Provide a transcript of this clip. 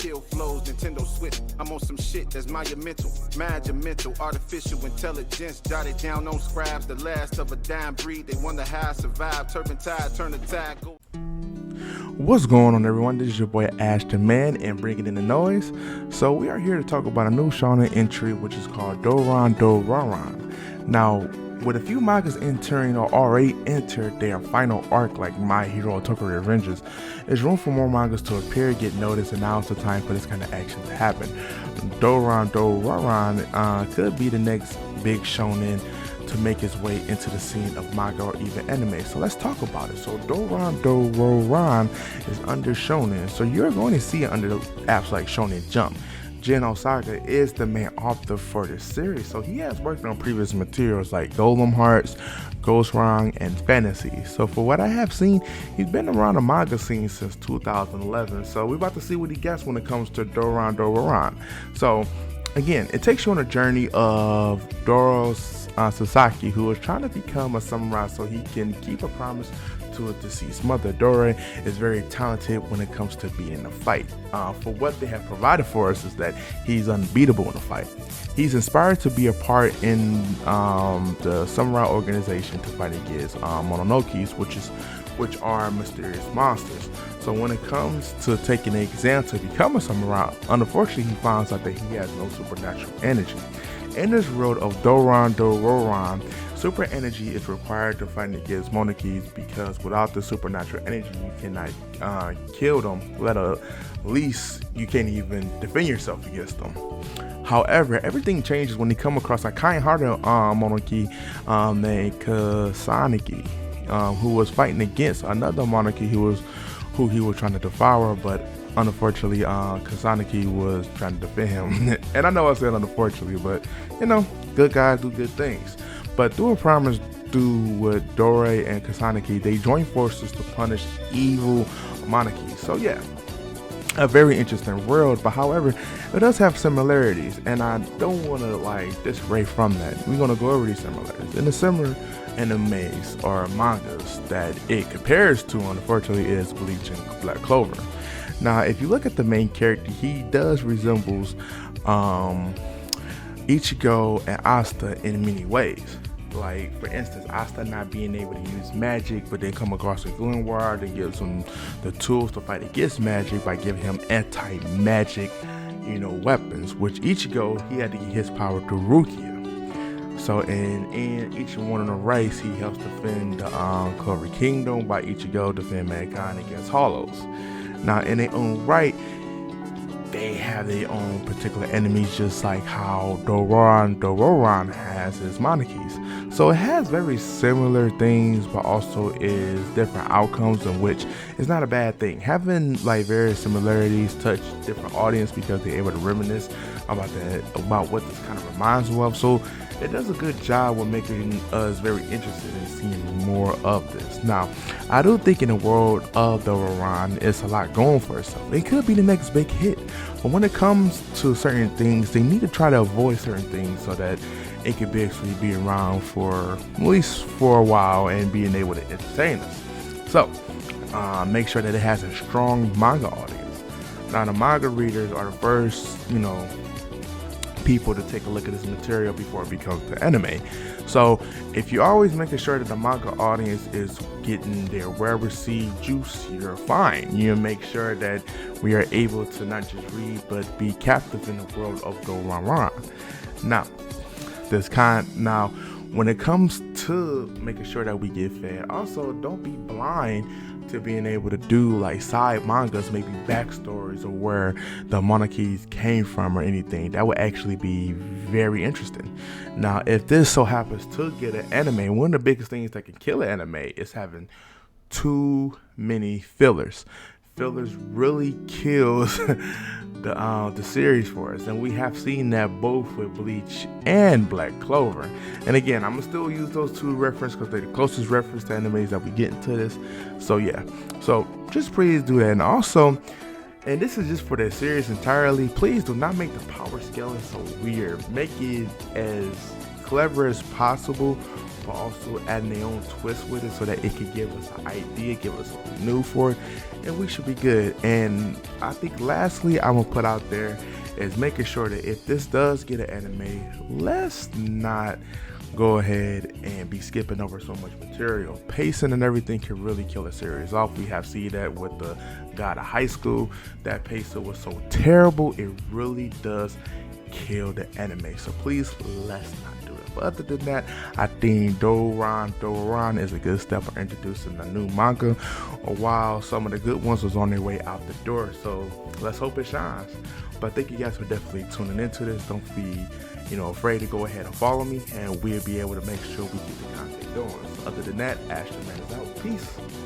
kill flows, Nintendo Switch. I'm on some shit that's monumental, magical, artificial intelligence. Jotted down on scribes, the last of a dying breed. They wonder how I survived. Turpentine, turn the tide, go. What's going on, everyone? This is your boy AshTheMan and bringing in the noise. So we are here to talk about a new shonen entry which is called Dorondororon. Now, with a few mangas entering or already entered their final arc like My Hero Tokyo Revengers, there's room for more mangas to appear, get noticed, and now it's the time for this kind of action to happen. Dorondororon could be the next big shonen to make its way into the scene of manga or even anime. So let's talk about it. So Dorondororon is under shonen, so you're going to see it under the apps like Shonen Jump. Jin Osaka is the main author for this series, so he has worked on previous materials like Golem Hearts, Ghost Run, and Fantasy. So for what I have seen, he's been around the manga scene since 2011, so we're about to see what he gets when it comes to Dorondororon. So again, it takes you on a journey of Doro Sasaki, who is trying to become a samurai so he can keep a promise to a deceased mother. Doro is very talented when it comes to being in a fight. For what they have provided for us is that he's unbeatable in a fight. He's inspired to be a part in the samurai organization to fight against mononokis, which are mysterious monsters. So when it comes to taking an exam to become a samurai, unfortunately he finds out that he has no supernatural energy. In this world of Dorondororon, super energy is required to fight against monarchies, because without the supernatural energy you cannot kill them, let least you can't even defend yourself against them. However, everything changes when you come across a kind-hearted monarchy named Kusanagi, who was fighting against another monarchy who he was trying to devour, but unfortunately Kusanagi was trying to defend him. And I know I said unfortunately, but you know, good guys do good things. But through a promise with Dore and Kusanagi, they join forces to punish evil monarchies. So yeah, a very interesting world, but however, it does have similarities, and I don't want to disray from that. We're going to go over these similarities. And the similar animes or mangas that it compares to, unfortunately, is Bleach and Black Clover. Now, if you look at the main character, he does resembles Ichigo and Asta in many ways. Like, for instance, Asta not being able to use magic, but then come across a Glenward and gives him the tools to fight against magic by giving him anti-magic, weapons, which Ichigo, he had to get his power through Rukia. So in each one of the race, he helps defend the Clover Kingdom, by Ichigo defend mankind against Hollows. Now, in their own right, they have their own particular enemies, just like how Dorondororon has his monarchies. So it has very similar things, but also is different outcomes, in which is not a bad thing. Having various similarities touch different audience because they're able to reminisce about what this kind of reminds them of. So it does a good job with making us very interested in seeing more of this. Now, I do think in the world of Dorondororon, it's a lot going for itself. It could be the next big hit, but when it comes to certain things, they need to try to avoid certain things so that it could basically be around for at least for a while and being able to entertain us. So make sure that it has a strong manga audience. Now, the manga readers are the first, people to take a look at this material before it becomes the anime. So if you're always making sure that the manga audience is getting their well-received juice, you're fine. You make sure that we are able to not just read but be captive in the world of Dorondororon. Now, when it comes to making sure that we get fed, also don't be blind to being able to do side mangas, maybe backstories of where the monarchies came from or anything. That would actually be very interesting. Now, if this so happens to get an anime, one of the biggest things that can kill an anime is having too many fillers. Fillers really kills the series for us, and we have seen that both with Bleach and Black Clover. And again, I'm gonna still use those two references because they're the closest reference to animes that we get into this. So yeah, so just please do that. And also, and this is just for the series entirely, please do not make the power scaling so weird. Make it as clever as possible but also adding their own twist with it so that it could give us an idea, give us something new for it, and we should be good. And I think lastly, I'm gonna put out there is making sure that if this does get an anime, let's not go ahead and be skipping over so much material. Pacing and everything can really kill a series off. We have seen that with the God of High School. That pacing was so terrible, it really does kill the anime. So please, let's not do it. But other than that, I think Dorondororon is a good step for introducing a new manga, while some of the good ones was on their way out the door. So let's hope it shines. But thank you guys for definitely tuning into this. Don't be afraid to go ahead and follow me, and we'll be able to make sure we keep the content going. So other than that, AshTheMan is out. Peace.